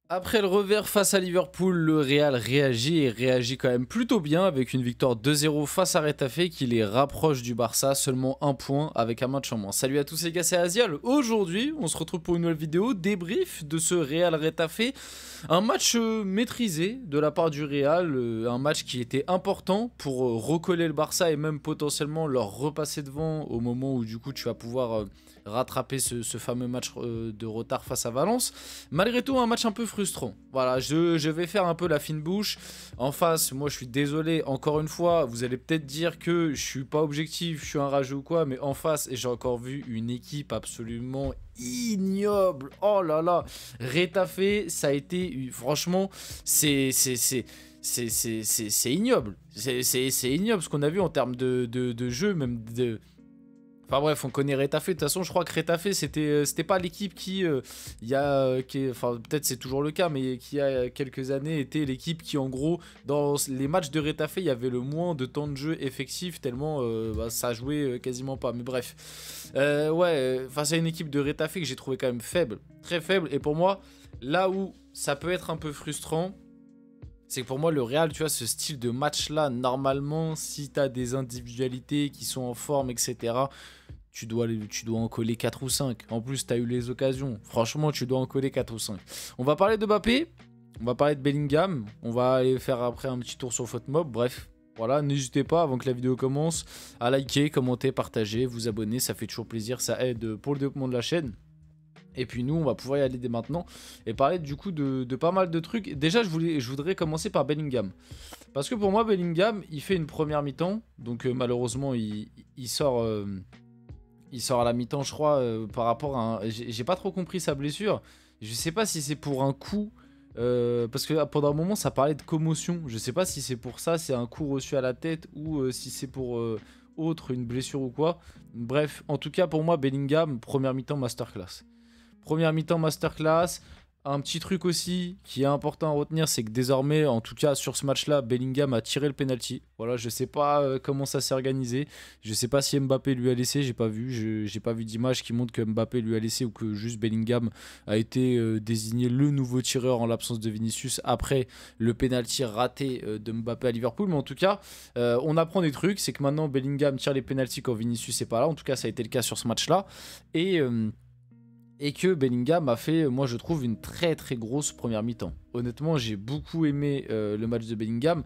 Après le revers face à Liverpool, le Real réagit et réagit quand même plutôt bien avec une victoire 2-0 face à Retafe qui les rapproche du Barça, seulement un point avec un match en moins. Salut à tous les gars, c'est Azial. Aujourd'hui, on se retrouve pour une nouvelle vidéo débrief de ce Real Retafe. Un match maîtrisé de la part du Real, un match qui était important pour recoller le Barça et même potentiellement leur repasser devant au moment où du coup tu vas pouvoir rattraper ce fameux match de retard face à Valence. Malgré tout, un match un peu frustrant. Voilà, je vais faire un peu la fine bouche. En face, moi je suis désolé, encore une fois, vous allez peut-être dire que je suis pas objectif, je suis un rageux ou quoi, mais en face, j'ai encore vu une équipe absolument ignoble. Oh là là, Retafe, ça a été, franchement, c'est ignoble. C'est ignoble ce qu'on a vu en termes de jeu, même de... Enfin bref, on connaît Retafe. De toute façon, je crois que Retafe, c'était pas l'équipe qui, enfin peut-être c'est toujours le cas, mais qui il y a quelques années était l'équipe qui, en gros, dans les matchs de Retafe, il y avait le moins de temps de jeu effectif, tellement ça jouait quasiment pas. Mais bref, face à une équipe de Retafe que j'ai trouvé quand même faible, très faible. Et pour moi, là où ça peut être un peu frustrant, c'est que pour moi, le Real, tu vois, ce style de match-là, normalement, si tu as des individualités qui sont en forme, etc., tu dois en coller 4 ou 5. En plus, tu as eu les occasions. Franchement, tu dois en coller 4 ou 5. On va parler de Mbappé, on va parler de Bellingham, on va aller faire après un petit tour sur FotMob. Bref, voilà, n'hésitez pas, avant que la vidéo commence, à liker, commenter, partager, vous abonner. Ça fait toujours plaisir, ça aide pour le développement de la chaîne. Et puis nous, on va pouvoir y aller dès maintenant et parler du coup de pas mal de trucs. Déjà, je voudrais commencer par Bellingham. Parce que pour moi, Bellingham, il fait une première mi-temps. Donc malheureusement, il sort à la mi-temps, je crois, par rapport à un... J'ai pas trop compris sa blessure. Je sais pas si c'est pour un coup... parce que pendant un moment, ça parlait de commotion. Je sais pas si c'est pour ça, c'est un coup reçu à la tête ou si c'est pour autre, une blessure ou quoi. Bref, en tout cas, pour moi, Bellingham, première mi-temps, masterclass. Première mi-temps masterclass. Un petit truc aussi qui est important à retenir, c'est que désormais, en tout cas sur ce match-là, Bellingham a tiré le penalty. Voilà, je sais pas comment ça s'est organisé. Je sais pas si Mbappé lui a laissé, j'ai pas vu. J'ai pas vu d'image qui montre que Mbappé lui a laissé ou que juste Bellingham a été désigné le nouveau tireur en l'absence de Vinicius après le penalty raté de Mbappé à Liverpool. Mais en tout cas, on apprend des trucs. C'est que maintenant Bellingham tire les penalties quand Vinicius n'est pas là. En tout cas, ça a été le cas sur ce match-là. Et que Bellingham a fait, moi je trouve, une très très grosse première mi-temps. Honnêtement, j'ai beaucoup aimé le match de Bellingham.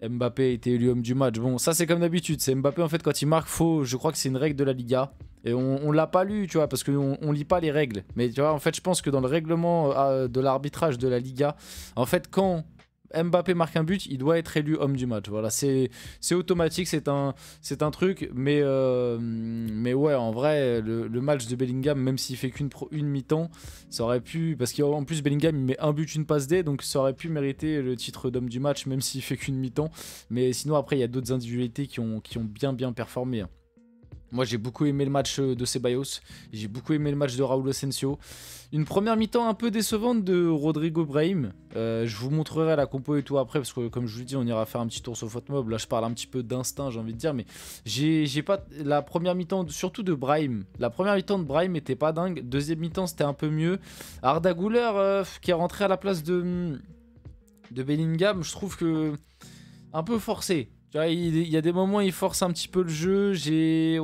Mbappé a été élu homme du match. Bon, ça c'est comme d'habitude. C'est Mbappé en fait quand il marque, je crois que c'est une règle de la Liga. Et on l'a pas lu, tu vois, parce qu'on lit pas les règles. Mais tu vois, en fait, je pense que dans le règlement de l'arbitrage de la Liga, en fait, quand Mbappé marque un but, il doit être élu homme du match. Voilà, c'est automatique, c'est un truc. Mais ouais, en vrai, le match de Bellingham, même s'il fait qu'une mi-temps, ça aurait pu... Parce qu'en plus, Bellingham, il met un but, une passe D, donc ça aurait pu mériter le titre d'homme du match, même s'il fait qu'une mi-temps. Mais sinon, après, il y a d'autres individualités qui ont bien performé. Moi, j'ai beaucoup aimé le match de Ceballos. J'ai beaucoup aimé le match de Raúl Asensio. Une première mi-temps un peu décevante de Rodrigo Brahim. Je vous montrerai la compo et tout après, parce que comme je vous l'ai dit, on ira faire un petit tour sur FotMob. Là, je parle un petit peu d'instinct, j'ai envie de dire. Mais j'ai pas... La première mi-temps, surtout de Brahim. La première mi-temps de Brahim était pas dingue. Deuxième mi-temps, c'était un peu mieux. Arda Güler, qui est rentré à la place de Bellingham, je trouve que... un peu forcé. Tu vois, il y a des moments où il force un petit peu le jeu. J'ai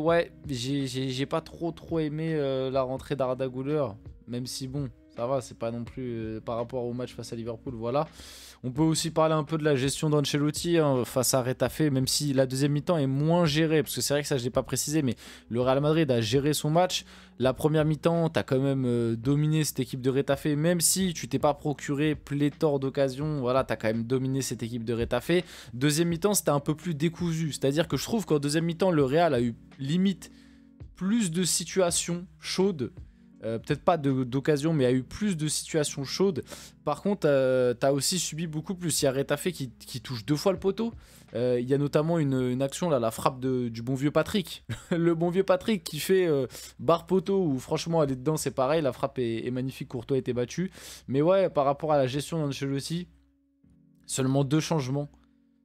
pas trop aimé la rentrée d'Arda Güler. Même si bon, ça va, c'est pas non plus par rapport au match face à Liverpool, voilà. On peut aussi parler un peu de la gestion d'Ancelotti face à Retafe, même si la deuxième mi-temps est moins gérée, parce que c'est vrai que ça je l'ai pas précisé, mais le Real Madrid a géré son match. La première mi-temps, tu as quand même dominé cette équipe de Retafe, même si tu t'es pas procuré pléthore d'occasions, voilà, tu as quand même dominé cette équipe de Retafe. Deuxième mi-temps, c'était un peu plus décousu, c'est-à-dire que je trouve qu'en deuxième mi-temps, le Real a eu limite plus de situations chaudes. Peut-être pas d'occasion, mais il y a eu plus de situations chaudes. Par contre, tu as aussi subi beaucoup plus. Il y a Retafe qui touche 2 fois le poteau. Il y a notamment une action, là, la frappe du bon vieux Patrick. Le bon vieux Patrick qui fait barre poteau, où franchement, aller dedans, c'est pareil. La frappe est magnifique, Courtois a été battu. Mais ouais, par rapport à la gestion d'Ancelotti, seulement 2 changements.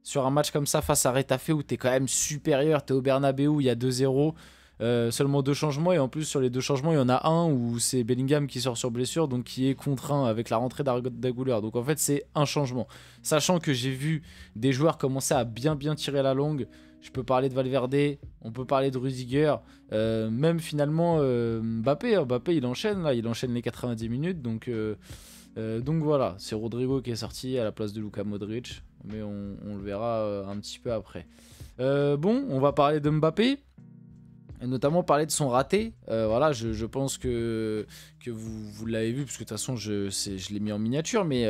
Sur un match comme ça face à Retafe, où tu es quand même supérieur, tu es au Bernabeu, il y a 2-0. Seulement 2 changements, et en plus sur les 2 changements il y en a un où c'est Bellingham qui sort sur blessure, donc qui est contraint avec la rentrée d'Arda Güler. Donc en fait c'est un changement, sachant que j'ai vu des joueurs commencer à bien tirer la longue. Je peux parler de Valverde, on peut parler de Rudiger, même finalement Mbappé, hein. Mbappé il enchaîne là, il enchaîne les 90 minutes, donc voilà, c'est Rodrigo qui est sorti à la place de Luka Modric, mais on le verra un petit peu après. Bon, on va parler de Mbappé, et notamment parler de son raté. Voilà, je pense que vous l'avez vu, parce que de toute façon je l'ai mis en miniature, mais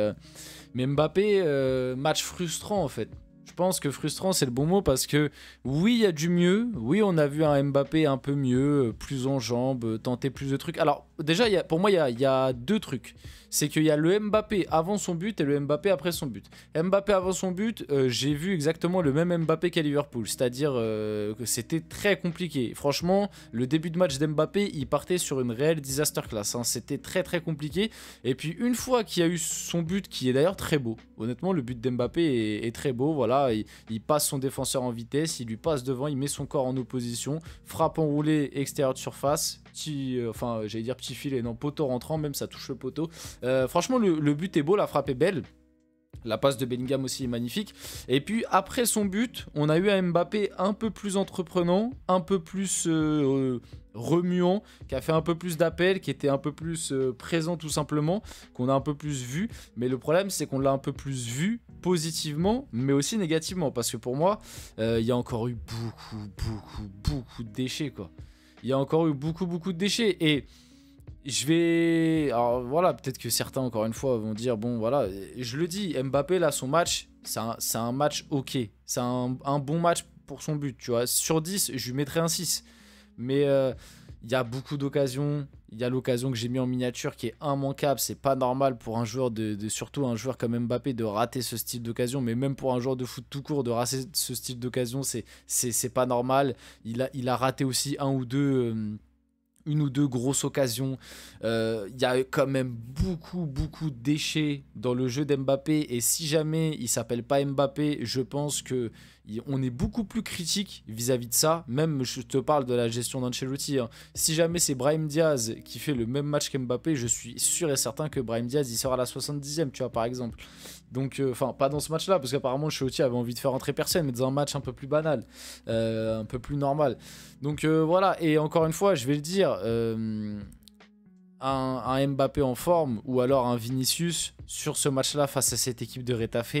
Mbappé, match frustrant en fait. Je pense que frustrant c'est le bon mot, parce que oui il y a du mieux, oui on a vu un Mbappé un peu mieux, plus en jambes, tenter plus de trucs. Alors déjà pour moi il y a 2 trucs. C'est qu'il y a le Mbappé avant son but et le Mbappé après son but. Mbappé avant son but, j'ai vu exactement le même Mbappé qu'à Liverpool. C'est-à-dire que c'était très compliqué. Franchement, le début de match d'Mbappé, il partait sur une réelle disaster class, hein. C'était très compliqué. Et puis une fois qu'il y a eu son but, qui est d'ailleurs très beau. Honnêtement, le but d'Mbappé est très beau. Voilà, il passe son défenseur en vitesse, il lui passe devant, il met son corps en opposition, frappe enroulé extérieur de surface. Enfin j'allais dire petit filet, non, poteau rentrant, même ça touche le poteau. Franchement le but est beau, la frappe est belle. La passe de Bellingham aussi est magnifique. Et puis après son but, on a eu un Mbappé un peu plus entreprenant, un peu plus remuant, qui a fait un peu plus d'appels, qui était un peu plus présent tout simplement, qu'on a un peu plus vu. Mais le problème c'est qu'on l'a un peu plus vu positivement, mais aussi négativement. Parce que pour moi, il y a encore eu beaucoup de déchets, quoi. Il y a encore eu beaucoup de déchets. Et je vais... Alors voilà, peut-être que certains, encore une fois, vont dire, bon voilà, je le dis, Mbappé, là, son match, c'est un match ok. C'est un bon match pour son but, tu vois. Sur 10, je lui mettrais un 6. Mais il y a beaucoup d'occasions. Il y a l'occasion que j'ai mis en miniature qui est immanquable. C'est pas normal pour un joueur, surtout un joueur comme Mbappé, de rater ce style d'occasion. Mais même pour un joueur de foot tout court, de rater ce style d'occasion, c'est pas normal. Il a raté aussi une ou deux grosses occasions. Il y a quand même beaucoup de déchets dans le jeu d'Mbappé. Et si jamais il s'appelle pas Mbappé, je pense que on est beaucoup plus critique vis-à-vis de ça. Même je te parle de la gestion d'Ancelotti, hein. Si jamais c'est Brahim Diaz qui fait le même match qu'Mbappé, je suis sûr et certain que Brahim Diaz il sera à la 70e, tu vois, par exemple. Donc, enfin, pas dans ce match-là, parce qu'apparemment Ancelotti avait envie de faire entrer personne, mais dans un match un peu plus banal, un peu plus normal. Donc voilà, et encore une fois, je vais le dire, un Mbappé en forme, ou alors un Vinicius, sur ce match-là, face à cette équipe de Retafe,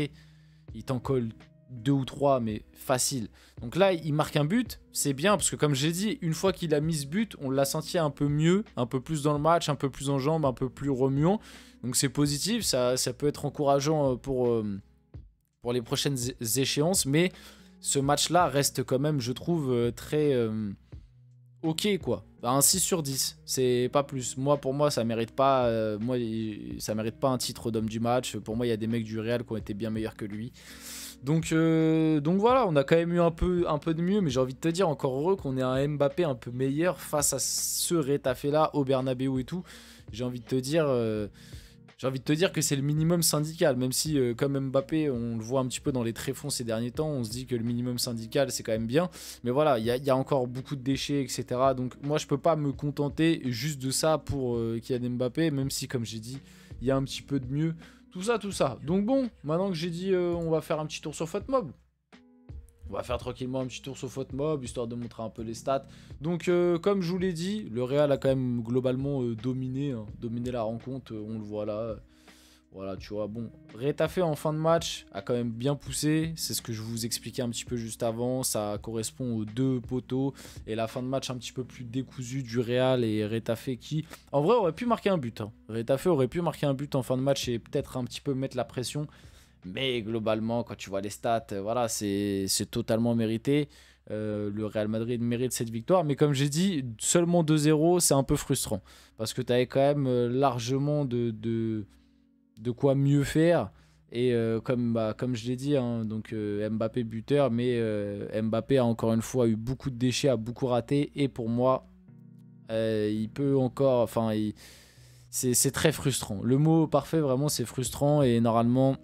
il t'en colle 2 ou 3, mais facile. Donc là, il marque un but, c'est bien, parce que comme j'ai dit, une fois qu'il a mis ce but, on l'a senti un peu mieux, un peu plus dans le match, un peu plus en jambes, un peu plus remuant. Donc c'est positif, ça peut être encourageant pour les prochaines échéances, mais ce match-là reste quand même, je trouve, très ok, quoi. Un 6 sur 10, c'est pas plus. Pour moi, ça mérite pas, ça mérite pas un titre d'homme du match. Pour moi, il y a des mecs du Real qui ont été bien meilleurs que lui. Donc voilà, on a quand même eu un peu de mieux, mais j'ai envie de te dire, encore heureux qu'on ait un Mbappé un peu meilleur face à ce Retafe-là, au Bernabeu et tout. J'ai envie de te dire... que c'est le minimum syndical, même si comme Mbappé, on le voit un petit peu dans les tréfonds ces derniers temps, on se dit que le minimum syndical c'est quand même bien, mais voilà, il y a encore beaucoup de déchets, etc. Donc moi je peux pas me contenter juste de ça pour Kylian Mbappé, même si comme j'ai dit, il y a un petit peu de mieux, tout ça. Donc bon, maintenant que j'ai dit on va faire un petit tour sur FotMob. On va faire tranquillement un petit tour sur FotMob, histoire de montrer un peu les stats. Donc, comme je vous l'ai dit, le Real a quand même globalement dominé la rencontre. On le voit là. Voilà, tu vois. Bon, Retafe en fin de match a quand même bien poussé. C'est ce que je vous expliquais un petit peu juste avant. Ça correspond aux 2 poteaux. Et la fin de match un petit peu plus décousue du Real et Retafe qui, en vrai, aurait pu marquer un but, hein. Retafe aurait pu marquer un but en fin de match et peut-être un petit peu mettre la pression. Mais globalement, quand tu vois les stats, voilà, c'est totalement mérité. Le Real Madrid mérite cette victoire. Mais comme j'ai dit, seulement 2-0, c'est un peu frustrant. Parce que tu avais quand même largement de quoi mieux faire. Et comme je l'ai dit, hein, donc Mbappé buteur, mais Mbappé a encore une fois eu beaucoup de déchets, a beaucoup raté. Et pour moi, il peut encore... Enfin, c'est très frustrant. Le mot parfait, vraiment, c'est frustrant. Et normalement...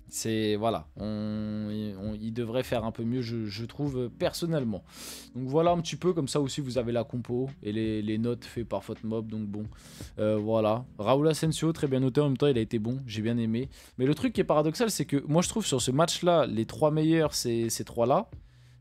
C'est voilà, il devrait faire un peu mieux, je trouve personnellement. Donc voilà un petit peu, comme ça aussi vous avez la compo et les notes faites par Fotmob, donc bon, voilà. Raúl Asensio, très bien noté, en même temps il a été bon, j'ai bien aimé. Mais le truc qui est paradoxal, c'est que moi je trouve sur ce match-là, les 3 meilleurs, c'est ces 3-là.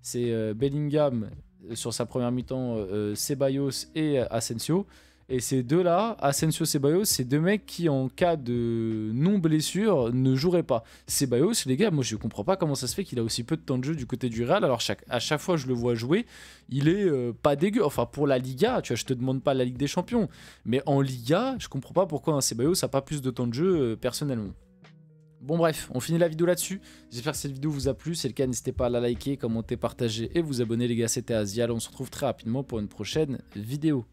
C'est Bellingham sur sa première mi-temps, Ceballos et Asensio. Et ces deux-là, Asensio, Ceballos, c'est 2 mecs qui, en cas de non-blessure, ne joueraient pas. Ceballos, les gars, moi je comprends pas comment ça se fait qu'il a aussi peu de temps de jeu du côté du Real. Alors à chaque fois je le vois jouer, il est pas dégueu. Enfin pour la Liga, tu vois, je te demande pas la Ligue des Champions. Mais en Liga, je comprends pas pourquoi un Ceballos a pas plus de temps de jeu personnellement. Bon bref, on finit la vidéo là-dessus. J'espère que cette vidéo vous a plu. Si c'est le cas, n'hésitez pas à la liker, commenter, partager et vous abonner les gars. C'était Azial. On se retrouve très rapidement pour une prochaine vidéo.